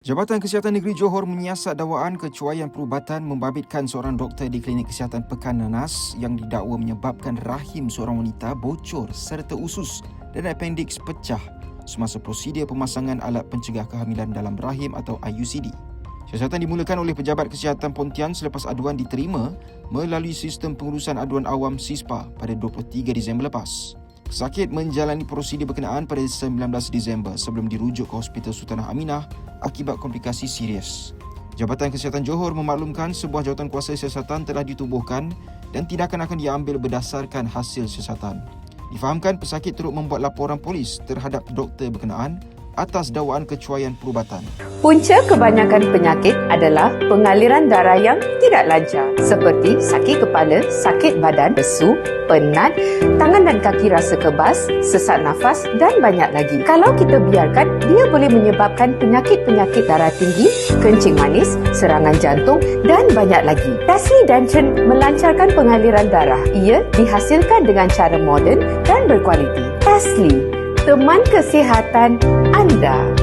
Jabatan Kesihatan Negeri Johor menyiasat dakwaan kecuaian perubatan membabitkan seorang doktor di Klinik Kesihatan Pekan Nanas yang didakwa menyebabkan rahim seorang wanita bocor serta usus dan appendix pecah semasa prosedur pemasangan alat pencegah kehamilan dalam rahim atau IUCD. Siasatan dimulakan oleh Pejabat Kesihatan Pontian selepas aduan diterima melalui sistem pengurusan aduan awam SISPA pada 23 Disember lepas. Pesakit menjalani prosedur berkenaan pada 19 Disember sebelum dirujuk ke Hospital Sultanah Aminah akibat komplikasi serius. Jabatan Kesihatan Johor memaklumkan sebuah jawatan kuasa siasatan telah ditubuhkan dan tindakan akan diambil berdasarkan hasil siasatan. Difahamkan pesakit turut membuat laporan polis terhadap doktor berkenaan atas dakwaan kecuaian perubatan. Punca kebanyakan penyakit adalah pengaliran darah yang tidak lancar seperti sakit kepala, sakit badan, lesu, penat, tangan dan kaki rasa kebas, sesak nafas dan banyak lagi. Kalau kita biarkan, dia boleh menyebabkan penyakit-penyakit darah tinggi, kencing manis, serangan jantung dan banyak lagi. Tasli Dancen melancarkan pengaliran darah. Ia dihasilkan dengan cara moden dan berkualiti. Tasli, teman kesihatan anda.